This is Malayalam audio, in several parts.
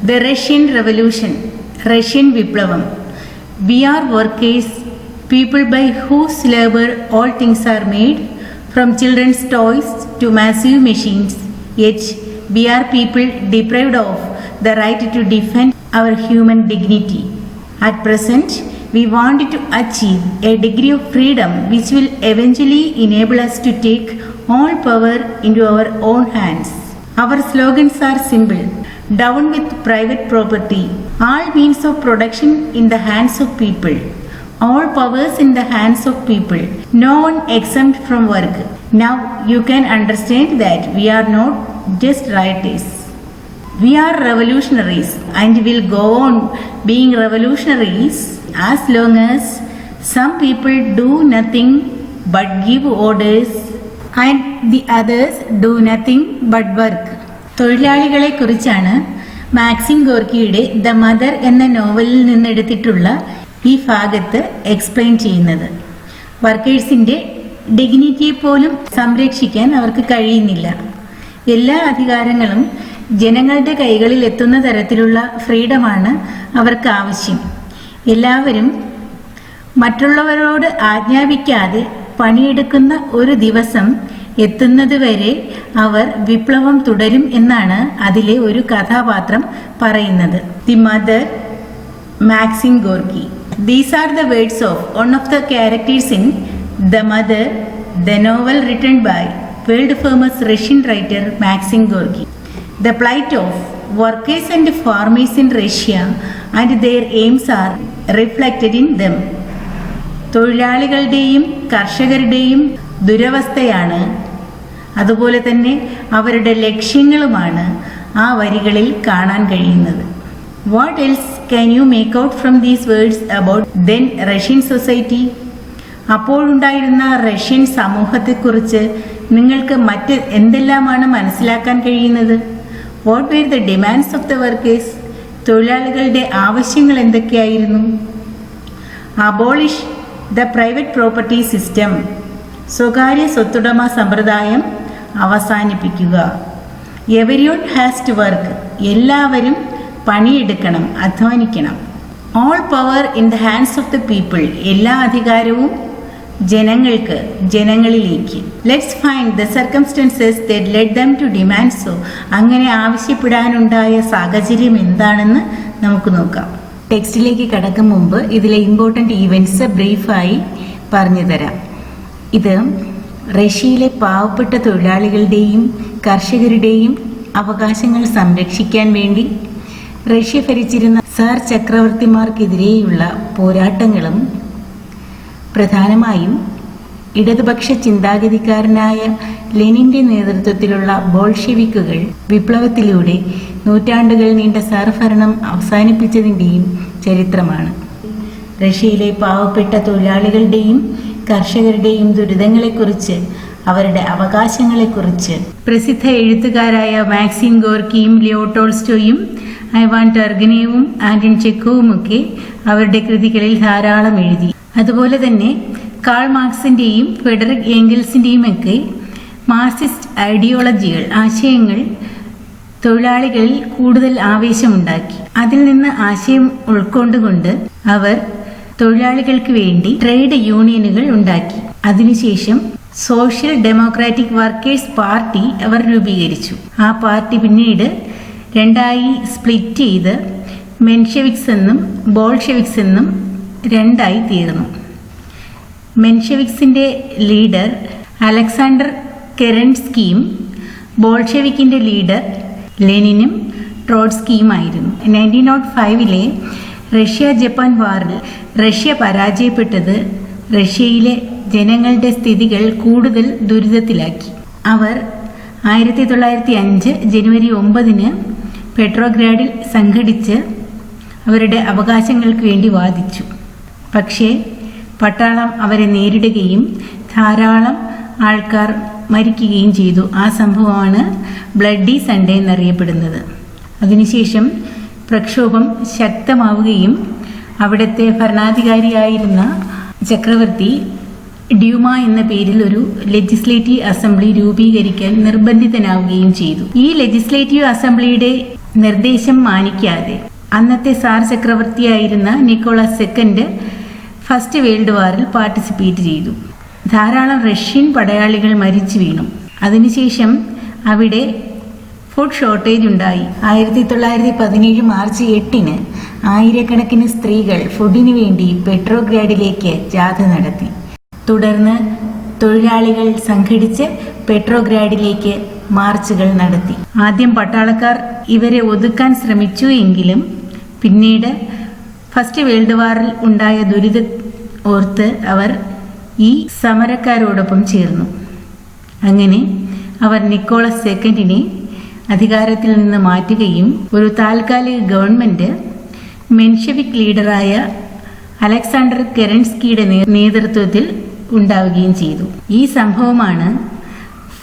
The Russian Revolution, Russian Viplavam. We are workers, people by whose labor all things are made, from children's toys to massive machines. Yet we are people deprived of the right to defend our human dignity. At present, we want to achieve a degree of freedom which will eventually enable us to take all power into our own hands. Our slogans are simple. Down with private property. All means of production in the hands of people. All powers in the hands of people. No one exempt from work. Now you can understand that we are not just rioters. We are revolutionaries and will go on being revolutionaries as long as some people do nothing but give orders and the others do nothing but work. തൊഴിലാളികളെ കുറിച്ചാണ് മാക്സിം ഗോർക്കിയുടെ ദ മദർ എന്ന നോവലിൽ നിന്നെടുത്തിട്ടുള്ള ഈ ഭാഗത്ത് എക്സ്പ്ലെയിൻ ചെയ്യുന്നത്. വർക്കേഴ്സിന്റെ ഡിഗ്നിറ്റിയെ പോലും സംരക്ഷിക്കാൻ അവർക്ക് കഴിയുന്നില്ല. എല്ലാ അധികാരങ്ങളും ജനങ്ങളുടെ കൈകളിൽ എത്തുന്ന തരത്തിലുള്ള ഫ്രീഡമാണ് അവർക്ക് ആവശ്യം. എല്ലാവരും മറ്റുള്ളവരോട് ആജ്ഞാപിക്കാതെ പണിയെടുക്കുന്ന ഒരു ദിവസം എത്തുന്നതുവരെ അവർ വിപ്ലവം തുടരും എന്നാണ് അതിലെ ഒരു കഥാപാത്രം പറയുന്നത്. The Mother, Maxim Gorky. These are the words of one of the characters in the Mother, the novel written by world famous Russian writer Maxim Gorky. The plight of workers and farmers in Russia and their aims are reflected in them. തൊഴിലാളികളുടെയും കർഷകരുടെയും ദുരവസ്ഥയാണ്, അതുപോലെ തന്നെ അവരുടെ ലക്ഷ്യങ്ങളുമാണ് ആ വരികളിൽ കാണാൻ കഴിയുന്നത്. What else can you make out from these words about then Russian society? അപ്പോഴുണ്ടായിരുന്ന റഷ്യൻ സമൂഹത്തെക്കുറിച്ച് നിങ്ങൾക്ക് മറ്റ് എന്തെല്ലാമാണ് മനസ്സിലാക്കാൻ കഴിയുന്നത്? What were the demands of the workers? തൊഴിലാളികളുടെ ആവശ്യങ്ങൾ എന്തൊക്കെയായിരുന്നു? Abolish the private property system. സ്വകാര്യ സ്വത്തുടമ സമ്പ്രദായം അവസാനിപ്പിക്കുക. Everyone has to work. എല്ലാവരും പണിയെടുക്കണം, അധ്വാനിക്കണം. All power in the hands of the people. എല്ലാ അധികാരവും ജനങ്ങൾക്ക്, ജനങ്ങളിലേക്ക്. Let's find the circumstances that led them to demand so. അങ്ങനെ ആവശ്യപ്പെടാനുണ്ടായ സാഹചര്യം എന്താണെന്ന് നമുക്ക് നോക്കാം. ടെക്സ്റ്റിലേക്ക് കടക്കും മുമ്പ് ഇതിലെ ഇമ്പോർട്ടൻ്റ് ഈവൻറ്റ്സ് ബ്രീഫായി പറഞ്ഞു തരാം. ഇത് റഷ്യയിലെ പാവപ്പെട്ട തൊഴിലാളികളുടെയും കർഷകരുടെയും അവകാശങ്ങൾ സംരക്ഷിക്കാൻ വേണ്ടി റഷ്യ ഭരിച്ചിരുന്ന സാർ ചക്രവർത്തിമാർക്കെതിരെയുള്ള പോരാട്ടങ്ങളും പ്രധാനമായും ഇടതുപക്ഷ ചിന്താഗതിക്കാരനായ ലെനിന്റെ നേതൃത്വത്തിലുള്ള ബോൾഷെവിക്കുകൾ വിപ്ലവത്തിലൂടെ നൂറ്റാണ്ടുകൾ നീണ്ട സാർ ഭരണം അവസാനിപ്പിച്ചതിൻ്റെയും ചരിത്രമാണ്. റഷ്യയിലെ പാവപ്പെട്ട തൊഴിലാളികളുടെയും കർഷകരുടെയും ദുരിതങ്ങളെക്കുറിച്ച്, അവരുടെ അവകാശങ്ങളെക്കുറിച്ച് പ്രസിദ്ധ എഴുത്തുകാരായ മാക്സിം ഗോർക്കിയും ലിയോ ടോൾസ്റ്റോയും ഐവാൻ ടർഗനേവും ആന്റൺ ചെക്കോവുമൊക്കെ അവരുടെ കൃതികളിൽ ധാരാളം എഴുതി. അതുപോലെ തന്നെ കാൾ മാർക്സിൻ്റെയും ഫെഡറിക് ഏംഗൽസിൻ്റെയും ഒക്കെ മാർക്സിസ്റ്റ് ഐഡിയോളജികൾ, ആശയങ്ങൾ തൊഴിലാളികളിൽ കൂടുതൽ ആവേശമുണ്ടാക്കി. അതിൽ നിന്ന് ആശയം ഉൾക്കൊണ്ടുകൊണ്ട് അവർ തൊഴിലാളികൾക്ക് വേണ്ടി ട്രേഡ് യൂണിയനുകൾ ഉണ്ടാക്കി. അതിനുശേഷം സോഷ്യൽ ഡെമോക്രാറ്റിക് വർക്കേഴ്സ് പാർട്ടി അവർ രൂപീകരിച്ചു. ആ പാർട്ടി പിന്നീട് രണ്ടായി സ്പ്ലിറ്റ് ചെയ്ത് മെൻഷെവിക്സ് എന്നും ബോൾഷെവിക്സ് എന്നും രണ്ടായി തീർന്നു. മെൻഷെവിക്സിന്റെ ലീഡർ അലക്സാണ്ടർ കെരൻസ്കിയും ബോൾഷെവിക്കിന്റെ ലീഡർ ലെനിനും ട്രോട്സ്കിയുമായിരുന്നു. 1905 റഷ്യ ജപ്പാൻ വാറിൽ റഷ്യ പരാജയപ്പെട്ടത് റഷ്യയിലെ ജനങ്ങളുടെ സ്ഥിതികൾ കൂടുതൽ ദുരിതത്തിലാക്കി. അവർ 1905 ജനുവരി 9 പെട്രോഗ്രാഡിൽ സംഘടിച്ച് അവരുടെ അവകാശങ്ങൾക്ക് വേണ്ടി വാദിച്ചു. പക്ഷേ പട്ടാളം അവരെ നേരിടുകയും ധാരാളം ആൾക്കാർ മരിക്കുകയും ചെയ്തു. ആ സംഭവമാണ് ബ്ലഡി സൺഡേ എന്നറിയപ്പെടുന്നത്. അതിനുശേഷം പ്രക്ഷോഭം ശക്തമാവുകയും അവിടുത്തെ ഭരണാധികാരിയായിരുന്ന ചക്രവർത്തി ഡ്യൂമ എന്ന പേരിൽ ഒരു ലെജിസ്ലേറ്റീവ് അസംബ്ലി രൂപീകരിക്കാൻ നിർബന്ധിതനാവുകയും ചെയ്തു. ഈ ലെജിസ്ലേറ്റീവ് അസംബ്ലിയുടെ നിർദ്ദേശം മാനിക്കാതെ അന്നത്തെ സാർ ചക്രവർത്തിയായിരുന്ന നിക്കോളാസ് സെക്കൻഡ് ഫസ്റ്റ് വേൾഡ് വാറിൽ പാർട്ടിസിപ്പേറ്റ് ചെയ്തു. ധാരാളം റഷ്യൻ പടയാളികൾ മരിച്ചു വീണു. അതിനുശേഷം അവിടെ ഫുഡ് ഷോർട്ടേജ് ഉണ്ടായി. 1917 മാർച്ച് 8 ആയിരക്കണക്കിന് സ്ത്രീകൾ ഫുഡിന് വേണ്ടി പെട്രോഗ്രാഡിലേക്ക് ജാഥ നടത്തി. തുടർന്ന് തൊഴിലാളികൾ സംഘടിച്ച് പെട്രോഗ്രാഡിലേക്ക് മാർച്ചുകൾ നടത്തി. ആദ്യം പട്ടാളക്കാർ ഇവരെ ഒതുക്കാൻ ശ്രമിച്ചു എങ്കിലും പിന്നീട് ഫസ്റ്റ് വേൾഡ് വാറിൽ ഉണ്ടായ ദുരിതം ഓർത്ത് അവർ ഈ സമരക്കാരോടൊപ്പം ചേർന്നു. അങ്ങനെ അവർ നിക്കോളസ് സെക്കൻഡിനെ അധികാരത്തിൽ നിന്ന് മാറ്റുകയും ഒരു താൽക്കാലിക ഗവൺമെന്റ് മെൻഷെവിക് ലീഡറായ അലക്സാണ്ടർ കെറൻസ്കിയുടെ നേതൃത്വത്തിൽ ഉണ്ടാവുകയും ചെയ്തു. ഈ സംഭവമാണ്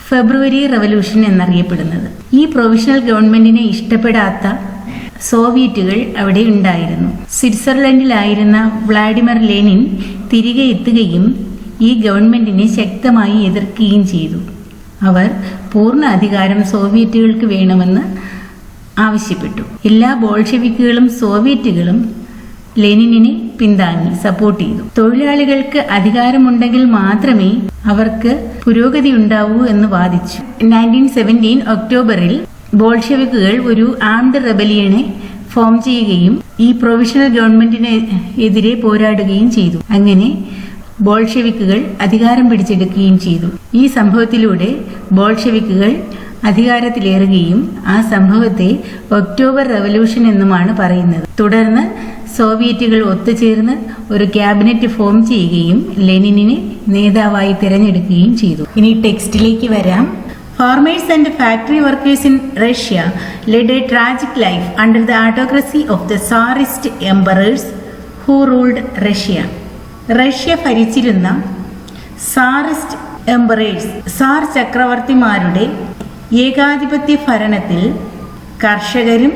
ഫെബ്രുവരി റവല്യൂഷൻ എന്നറിയപ്പെടുന്നത്. ഈ പ്രൊവിഷണൽ ഗവൺമെന്റിനെ ഇഷ്ടപ്പെടാത്ത സോവിയറ്റുകൾ അവിടെ ഉണ്ടായിരുന്നു. സ്വിറ്റ്സർലൻഡിലായിരുന്ന വ്ളാഡിമിർ ലെനിൻ തിരികെ എത്തുകയും ഈ ഗവൺമെന്റിനെ ശക്തമായി എതിർക്കുകയും ചെയ്തു. അവർ പൂർണ്ണ അധികാരം സോവിയറ്റുകൾക്ക് വേണമെന്ന് ആവശ്യപ്പെട്ടു. എല്ലാ ബോൾഷെവിക്കുകളും സോവിയറ്റുകളും ലെനിനെ പിന്താങ്ങി സപ്പോർട്ട് ചെയ്തു. തൊഴിലാളികൾക്ക് അധികാരമുണ്ടെങ്കിൽ മാത്രമേ അവർക്ക് പുരോഗതി ഉണ്ടാവൂ എന്ന് വാദിച്ചു. 1917 ഒക്ടോബറിൽ ബോൾഷെവിക്കുകൾ ഒരു ആംഡ് റെബലിയനെ ഫോം ചെയ്യുകയും ഈ പ്രൊവിഷണൽ ഗവൺമെന്റിനെതിരെ പോരാടുകയും ചെയ്തു. അങ്ങനെ ബോൾഷെവിക്കുകൾ അധികാരം പിടിച്ചെടുക്കുകയും ചെയ്തു. ഈ സംഭവത്തിലൂടെ ബോൾഷെവിക്കുകൾ അധികാരത്തിലേറുകയും ആ സംഭവത്തെ ഒക്ടോബർ റവല്യൂഷൻ എന്നുമാണ് പറയുന്നത്. തുടർന്ന് സോവിയറ്റുകൾ ഒത്തുചേർന്ന് ഒരു ക്യാബിനറ്റ് ഫോം ചെയ്യുകയും ലെനിനെ നേതാവായി തിരഞ്ഞെടുക്കുകയും ചെയ്തു. ഇനി ടെക്സ്റ്റിലേക്ക് വരാം. Farmers and factory workers in Russia led a tragic life under the autocracy of the Tsarist emperors who ruled Russia. Russia ഭരിച്ചിരുന്ന സാറിസ്റ്റ് എംപറേഴ്സ് സാർ ചക്രവർത്തിമാരുടെ ഏകാധിപത്യ ഭരണത്തിൽ കർഷകരും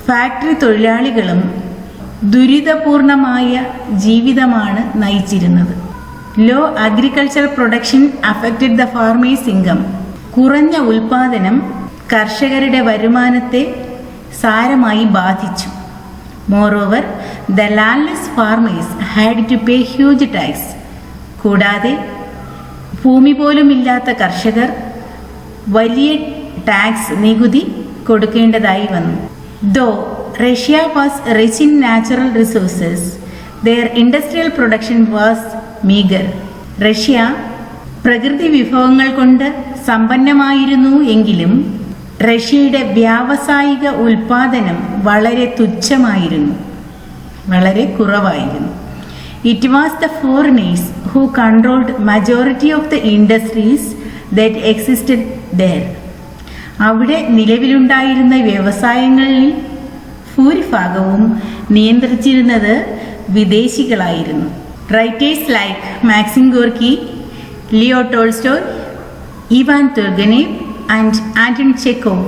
ഫാക്ടറി തൊഴിലാളികളും ദുരിതപൂർണമായ ജീവിതമാണ് നയിച്ചിരുന്നത്. Low agriculture production affected the farmers income. കുറഞ്ഞ ഉൽപാദനം കർഷകരുടെ വരുമാനത്തെ സാരമായി ബാധിച്ചു. Moreover, the landless farmers had to pay huge tax. കൂടാതെ ഭൂമി പോലും ഇല്ലാത്ത കർഷകർ വലിയ ടാക്സ് നികുതി കൊടുക്കേണ്ടതായി വന്നു. Though Russia was rich in natural resources, their industrial production was meager. Russia പ്രകൃതി വിഭവങ്ങൾ കൊണ്ട് സമ്പന്നമായിരുന്നു എങ്കിലും റഷ്യയുടെ വ്യാവസായിക ഉൽപാദനം വളരെ തുച്ഛമായിരുന്നു, വളരെ കുറവായിരുന്നു. It was the foreigners who controlled majority of the industries that existed there. അവിടെ നിലവിലുണ്ടായിരുന്ന വ്യവസായങ്ങളിൽ ഭൂരിഭാഗവും നിയന്ത്രിച്ചിരുന്നത് വിദേശികളായിരുന്നു. Writers like Maxim Gorky, Leo Tolstoy, Ivan Turgenev and Anton Chekhov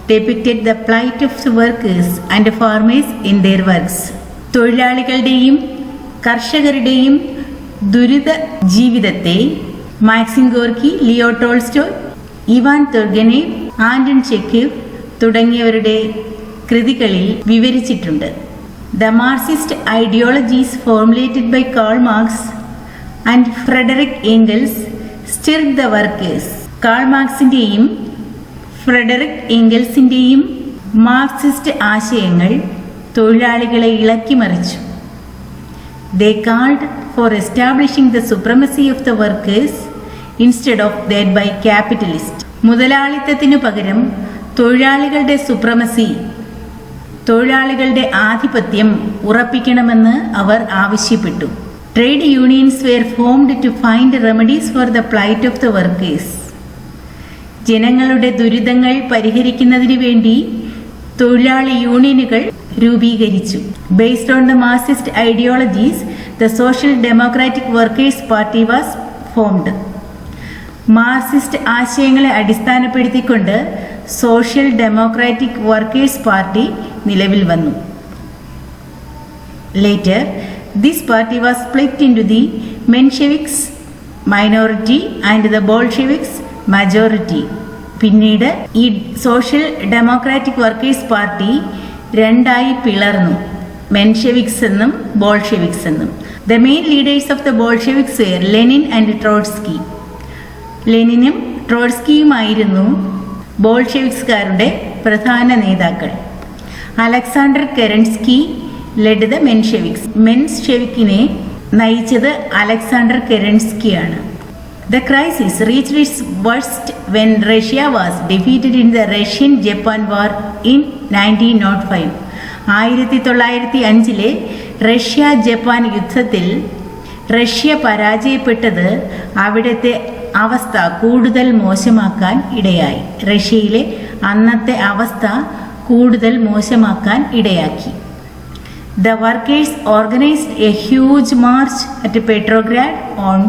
depicted the plight of the workers and farmers in their works. തൊഴിലാളികളുടെയും കർഷകരുടെയും ദുരിത ജീവിതത്തെ Maxim Gorky, Leo Tolstoy, Ivan Turgenev, Anton Chekhov തുടങ്ങിയവരുടെ കൃതികളിൽ വിവരിച്ചിട്ടുണ്ട്. The Marxist ideologies formulated by Karl Marx and Frederick Engels stirred the workers. Karl മാർക്സിന്റെയും ഫ്രെഡറിക് എംഗൽസിന്റെയും മാർക്സിസ്റ്റ് ആശയങ്ങൾ തൊഴിലാളികളെ ഇളക്കിമറിച്ചു. They called for establishing the supremacy of the workers instead of that by capitalists. മുതലാളിത്തത്തിനു പകരം തൊഴിലാളികളുടെ സുപ്രമസി, തൊഴിലാളികളുടെ ആധിപത്യം ഉറപ്പിക്കണമെന്ന് അവർ ആവശ്യപ്പെട്ടു. Trade unions were formed to find remedies for the plight of the workers. ജനങ്ങളുടെ ദുരിതങ്ങൾ പരിഹരിക്കുന്നതിന് വേണ്ടി തൊഴിലാളി യൂണിയനുകൾ രൂപീകരിച്ചു. Based on the Marxist ideologies the social democratic workers party was formed. Marxist ആശയങ്ങളെ അടിസ്ഥാനപ്പെടുത്തിക്കൊണ്ട് സോഷ്യൽ ഡെമോക്രാറ്റിക് വർക്കേഴ്സ് പാർട്ടി നിലവിൽ വന്നു. Later this party was split into the Mensheviks minority and the Bolsheviks majority. പിന്നീട് ഈ സോഷ്യൽ ഡെമോക്രാറ്റിക് വർക്കേഴ്സ് പാർട്ടി രണ്ടായി പിളർന്നു, മെൻഷെവിക്സ് എന്നും ബോൾഷെവിക്സ് എന്നും. The main leaders of the Bolsheviks were Lenin and Trotsky. ലെനിനും ട്രോട്സ്കിയുമായിരുന്നു ബോൾഷെവിക്സുകാരുടെ പ്രധാന നേതാക്കൾ. Alexander Kerensky led the Mensheviks. മെൻഷെവിക്കിനെ നയിച്ചത് അലക്സാണ്ടർ കെരൻസ്കിയാണ്. The crisis reached its worst when Russia was defeated in the Russian-Japan War in 1905. 1905 Russia Japan യുദ്ധത്തിൽ റഷ്യ പരാജയപ്പെട്ടത് അവിടുത്തെ അവസ്ഥ കൂടുതൽ മോശമാക്കാൻ ഇടയായി. റഷ്യയിലെ അന്നത്തെ അവസ്ഥ കൂടുതൽ മോശമാക്കാൻ ഇടയാക്കി. The workers organized a huge march at Petrograd on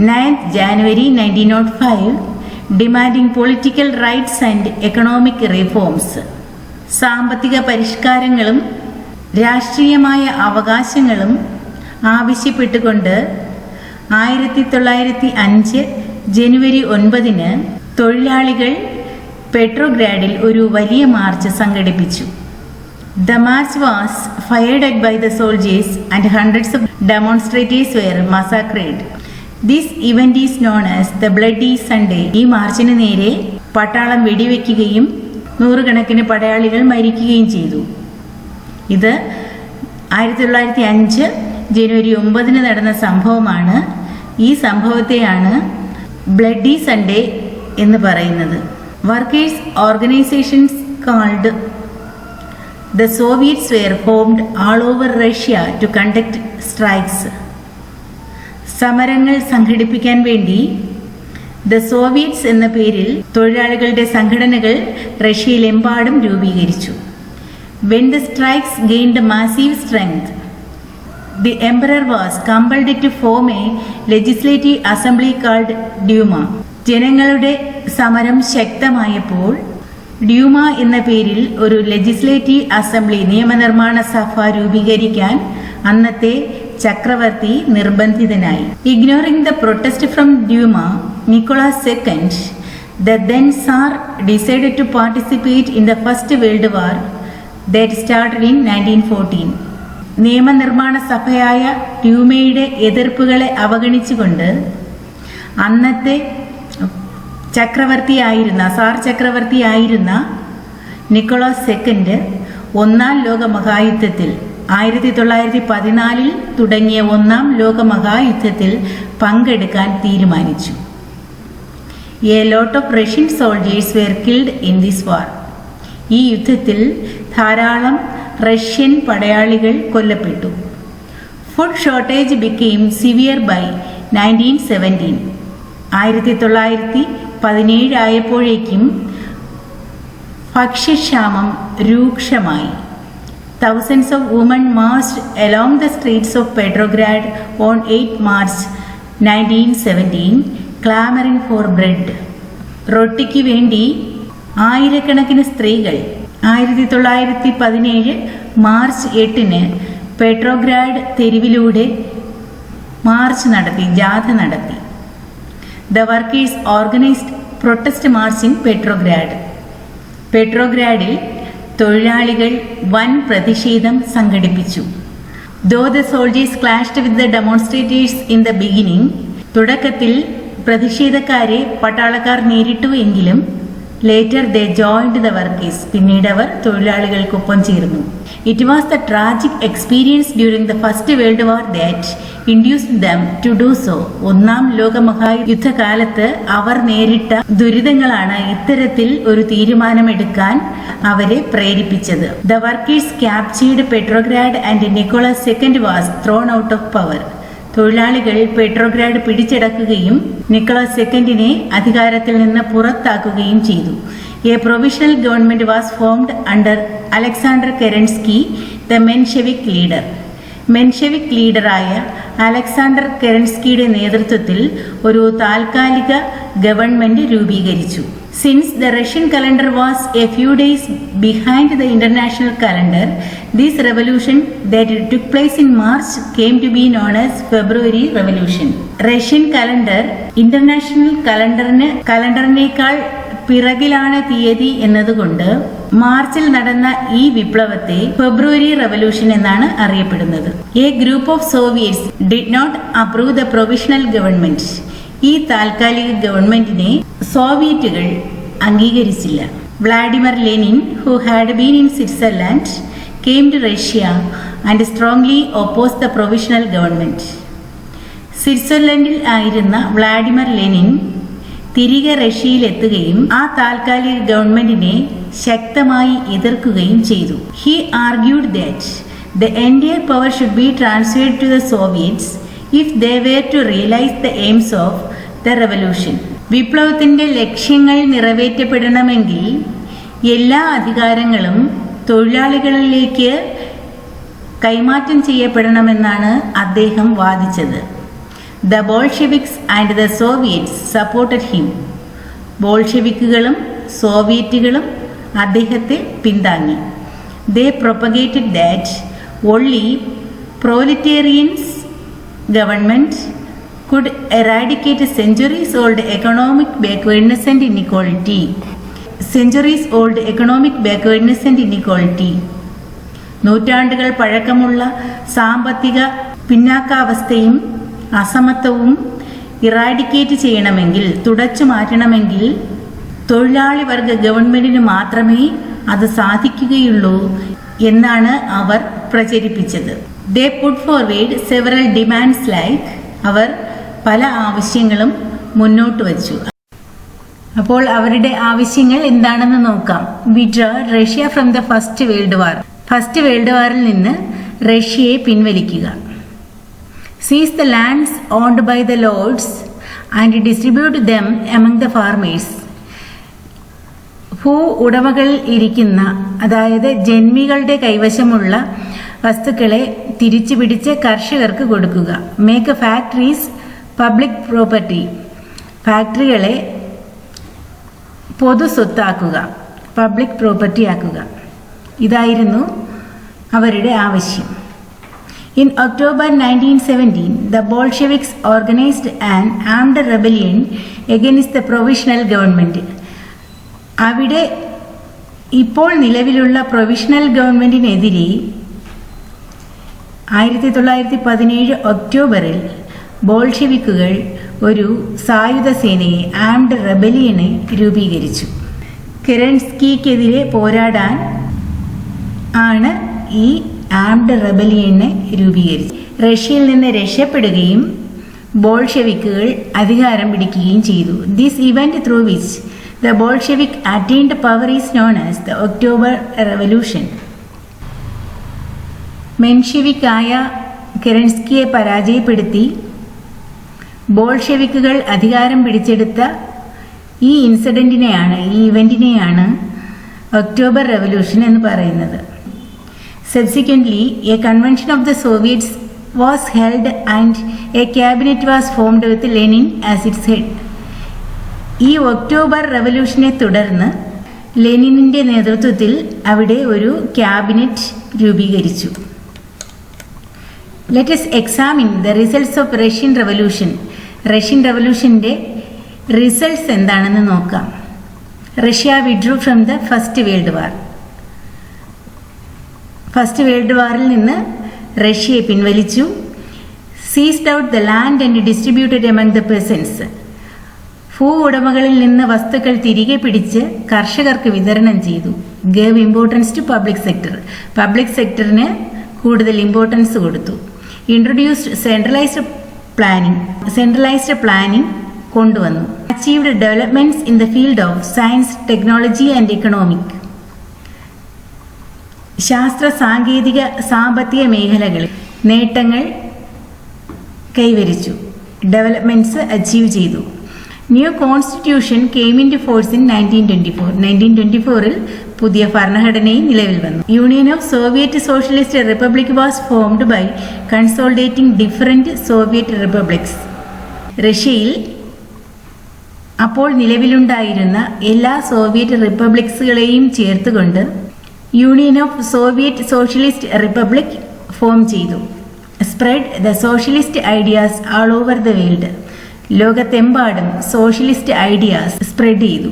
9th January 1905, demanding political rights and economic reforms. സാമ്പത്തിക പരിഷ്കാരങ്ങളും രാഷ്ട്രീയമായ അവകാശങ്ങളും ആവശ്യപ്പെട്ടുകൊണ്ട് 1905 ജനുവരി 9 തൊഴിലാളികൾ പെട്രോഗ്രാഡിൽ ഒരു വലിയ മാർച്ച് സംഘടിപ്പിച്ചു. The march was fired at by the soldiers and hundreds of demonstrators were massacred. This event is known as the Bloody Sunday. ഈ മാർച്ചിന് നേരെ പട്ടാളം വെടിവെക്കുകയും നൂറുകണക്കിന് പടയാളികൾ മരിക്കുകയും ചെയ്തു. ഇത് 1905 ജനുവരി 9 നടന്ന സംഭവമാണ്. ഈ സംഭവത്തെയാണ് ബ്ലഡി സൺഡേ എന്ന് പറയുന്നത്. Workers organisations called The Soviets were formed all over Russia to conduct strikes. സമരങ്ങൾ സംഘടിപ്പിക്കാൻ വേണ്ടി ദ സോവിയറ്റ്സ് എന്ന പേരിൽ തൊഴിലാളികളുടെ സംഘടനകൾ റഷ്യയിലെമ്പാടും രൂപീകരിച്ചു. When the strikes gained massive strength, the emperor was compelled to form a legislative assembly called Duma. ജനങ്ങളുടെ സമരം ശക്തമായപ്പോൾ ഡ്യൂമ എന്ന പേരിൽ ഒരു ലെജിസ്ലേറ്റീവ് അസംബ്ലി നിയമനിർമ്മാണ സഭ രൂപീകരിക്കാൻ അന്നത്തെ ചക്രവർത്തി നിർബന്ധിതനായി. Ignoring the protest from Duma, Nicholas second, the then Tsar decided to participate in the First World War that started in 1914. നിയമനിർമ്മാണ സഭയായ ഡ്യൂമയുടെ എതിർപ്പുകളെ അവഗണിച്ചുകൊണ്ട് അന്നത്തെ സാർ ചക്രവർത്തിയായിരുന്ന നിക്കോളാസ് സെക്കൻഡ് ഒന്നാം ലോകമഹായുദ്ധത്തിൽ 1914 തുടങ്ങിയ ഒന്നാം ലോകമഹായുദ്ധത്തിൽ പങ്കെടുക്കാൻ തീരുമാനിച്ചു. A lot of Russian soldiers were killed in this war. ഈ യുദ്ധത്തിൽ ധാരാളം റഷ്യൻ പടയാളികൾ കൊല്ലപ്പെട്ടു. Food shortage became severe by 1917. 1917 ആയപ്പോഴേക്കും ഭക്ഷ്യക്ഷാമം രൂക്ഷമായി. Thousands of women marched along the streets of Petrograd on 8 March 1917, clamoring for bread. റൊട്ടിക്ക് വേണ്ടി ആയിരക്കണക്കിന് സ്ത്രീകൾ 1917 മാർച്ച് 8 പെട്രോഗ്രാഡ് തെരുവിലൂടെ മാർച്ച് നടത്തി, ജാഥ നടത്തി. The workers organized protest march in Petrograd. പെട്രോഗ്രാഡിൽ തൊഴിലാളികൾ വൻ പ്രതിഷേധം സംഘടിപ്പിച്ചു. Though the soldiers clashed with the demonstrators in the beginning, തുടക്കത്തിൽ പ്രതിഷേധക്കാരെ പട്ടാളക്കാർ നേരിട്ടു എങ്കിലും later they joined the workers. പിന്നീട് അവർ തൊഴിലാളികൾക്കൊപ്പം ചേർന്നു. It was the tragic experience during the First World War that induced them to do so. ഒന്നാം ലോകമഹായുദ്ധകാലത്ത് അവർ നേരിട്ട ദുരിതങ്ങളാണ് ഇത്തരത്തിൽ ഒരു തീരുമാനമെടുക്കാൻ അവരെ പ്രേരിപ്പിച്ചത്. The workers captured Petrograd and Nicholas II was thrown out of power. തൊഴിലാളികൾ പെട്രോഗ്രാഡ് പിടിച്ചടക്കുകയും നിക്കോളാസ് സെക്കൻഡിനെ അധികാരത്തിൽ നിന്ന് പുറത്താക്കുകയും ചെയ്തു. A provisional government was formed under Alexander Kerensky, the Menshevik leader. Menshevik ലീഡറായ അലക്സാണ്ടർ കെരൻസ്കിയുടെ നേതൃത്വത്തിൽ ഒരു താൽക്കാലിക ഗവൺമെന്റ് രൂപീകരിച്ചു. Since the Russian calendar was a few days behind the international calendar, this revolution that took place in March came to be known as February Revolution. Russian calendar international കലണ്ടറിനേക്കാൾ പിറകിലാണ് തീയതി എന്നതുകൊണ്ട് മാർച്ചിൽ നടന്ന ഈ വിപ്ലവത്തെ ഫെബ്രുവരി റവല്യൂഷൻ എന്നാണ് അറിയപ്പെടുന്നത്. A group of soviets did not approve the provisional government. ഈ താൽക്കാലിക ഗവൺമെന്റിനെ സോവിയറ്റുകൾ അംഗീകരിച്ചില്ല. Vladimir Lenin, who had been in Switzerland, came to Russia and strongly opposed the provisional government. സ്വിറ്റ്സർലൻഡിൽ ആയിരുന്ന വ്ളാഡിമിർ ലെനിൻ തിരികെ റഷ്യയിലെത്തുകയും ആ താൽക്കാലിക ഗവൺമെന്റിനെ ശക്തമായി എതിർക്കുകയും ചെയ്തു. He argued that the entire power should be transferred to the Soviets if they were to realize the aims of the revolution. വിപ്ലവത്തിന്റെ ലക്ഷ്യങ്ങൾ നിറവേറ്റപ്പെടണമെങ്കിൽ എല്ലാ അധികാരങ്ങളും തൊഴിലാളികളിലേക്ക് കൈമാറ്റം ചെയ്യപ്പെടണമെന്നാണ് അദ്ദേഹം വാദിച്ചത്. The Bolsheviks and the Soviets supported him. ബോൾഷെവിക്കുകളും സോവിയറ്റുകളും അദ്ദേഹത്തെ പിന്താങ്ങി. They propagated that only proletarians government could eradicate centuries-old economic backwardness and inequality. Centuries-old economic backwardness and inequality. നൂറ്റാണ്ടുകൾ പഴക്കമുള്ള സാമ്പത്തിക പിന്നാക്കാവസ്ഥയും അസമത്വവും ഇറാഡിക്കേറ്റ് ചെയ്യണമെങ്കിൽ, തുടച്ചു മാറ്റണമെങ്കിൽ തൊഴിലാളി വർഗ ഗവൺമെന്റിന് മാത്രമേ അത് സാധിക്കുകയുള്ളൂ എന്നാണ് അവർ പ്രചരിപ്പിച്ചത്. They put forward several demands like, അവർ പല ആവശ്യങ്ങളും മുന്നോട്ട് വച്ചു. അപ്പോൾ അവരുടെ ആവശ്യങ്ങൾ എന്താണെന്ന് നോക്കാം. Withdraw Russia from the first world war. First world വാറിൽ നിന്ന് റഷ്യയെ പിൻവലിക്കുക. Seize the lands owned by the lords and distribute them among the farmers. ഭൂ ഉടമകളിൽ ഇരിക്കുന്ന, അതായത് ജന്മികളുടെ കൈവശമുള്ള വസ്തുക്കളെ തിരിച്ചു പിടിച്ച് കർഷകർക്ക് കൊടുക്കുക. Make factories public property. ഫാക്ടറികളെ പൊതു സ്വത്താക്കുക, പബ്ലിക് പ്രോപ്പർട്ടി ആക്കുക. ഇതായിരുന്നു അവരുടെ ആവശ്യം. In October 1917, the Bolsheviks organized an armed rebellion against the provisional government. അവിടെ ഇപ്പോൾ നിലവിലുള്ള പ്രൊവിഷണൽ ഗവൺമെന്റിനെതിരെ 1917 ഒക്ടോബറിൽ ബോൾഷെവിക്കുകൾ ഒരു സായുധ സേനയെ, ആംഡ് റെബലിയനെ രൂപീകരിച്ചു. കെരൻസ്കിക്കെതിരെ പോരാടാൻ ആണ് ഈ ആംഡ് റെബലിയനെ രൂപീകരിച്ചു. റഷ്യയിൽ നിന്ന് രക്ഷപ്പെടുകയും ബോൾഷെവിക്കുകൾ അധികാരം പിടിക്കുകയും ചെയ്തു. This event through which the Bolshevik attained power is known as the October revolution. മെൻഷെവിക്കായ കെരൻസ്കിയെ പരാജയപ്പെടുത്തി ബോൾഷെവിക്കുകൾ അധികാരം പിടിച്ചെടുത്ത ഈ ഇവന്റിനെയാണ് ഒക്ടോബർ റെവല്യൂഷൻ എന്ന് പറയുന്നത്. Subsequently, a convention of the Soviets was held and a cabinet was formed with Lenin as its head. ഈ ഒക്ടോബർ റെവല്യൂഷനെ തുടർന്ന് ലെനിനിന്റെ നേതൃത്വത്തിൽ അവിടെ ഒരു ക്യാബിനറ്റ് രൂപീകരിച്ചു. Let us examine the results of Russian Revolution. Russian റെവല്യൂഷന്റെ റിസൾട്ട്സ് എന്താണെന്ന് നോക്കാം. Russia withdrew from the first world war. First world വാറിൽ നിന്ന് റഷ്യയെ പിൻവലിച്ചു. Seized out the land and distributed among the peasants. ഭൂ ഉടമകളിൽ നിന്ന് വസ്തുക്കൾ തിരികെ പിടിച്ച് കർഷകർക്ക് വിതരണം ചെയ്തു. Gave importance to public sector. Public സെക്ടറിന് കൂടുതൽ ഇമ്പോർട്ടൻസ് കൊടുത്തു. ഇൻട്രൊഡ്യൂസ്ഡ് സെൻട്രലൈസ്ഡ് പ്ലാനിംഗ് കൊണ്ടുവന്നു. Achieved developments in the field of science, technology and economic. ശാസ്ത്ര, സാങ്കേതിക, സാമ്പത്തിക മേഖലകളിൽ നേട്ടങ്ങൾ കൈവരിച്ചു. ഡെവലപ്മെന്റ്സ് അച്ചീവ് ചെയ്തു. New constitution came into force in 1924. 1924 പുതിയ ഭരണഘടനയും നിലവിൽ വന്നു. Union of Soviet Socialist Republic was formed by consolidating different Soviet republics. റഷ്യയിൽ അപ്പോൾ നിലവിലുണ്ടായിരുന്ന എല്ലാ സോവിയറ്റ് റിപ്പബ്ലിക്സുകളെയും ചേർത്തുകൊണ്ട് Union of Soviet Socialist Republic form ചെയ്തു. Spread the socialist ideas all over the world. ലോകത്തെമ്പാടും സോഷ്യലിസ്റ്റ് ഐഡിയാസ് സ്പ്രെഡ് ചെയ്തു.